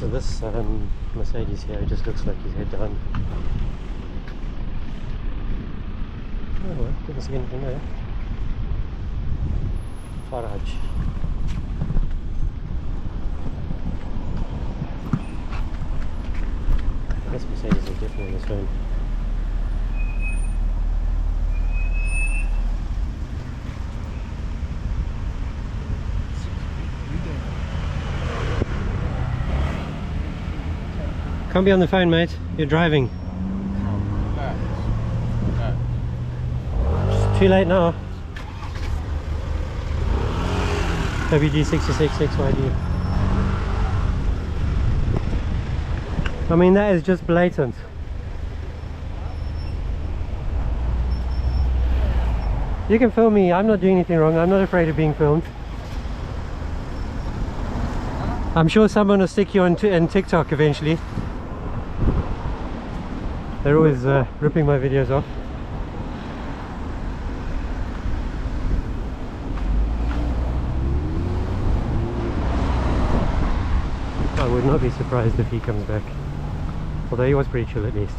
So this Mercedes here just looks like he's head down. Oh well, didn't see anything there. Farage. This Mercedes is definitely on his phone. Can't be on the phone, mate. You're driving. It's too late now. WG66XYD. I mean, that is just blatant. You can film me. I'm not doing anything wrong. I'm not afraid of being filmed. I'm sure someone will stick you on TikTok eventually. They're always ripping my videos off. I would not be surprised if he comes back. Although he was pretty chill at least.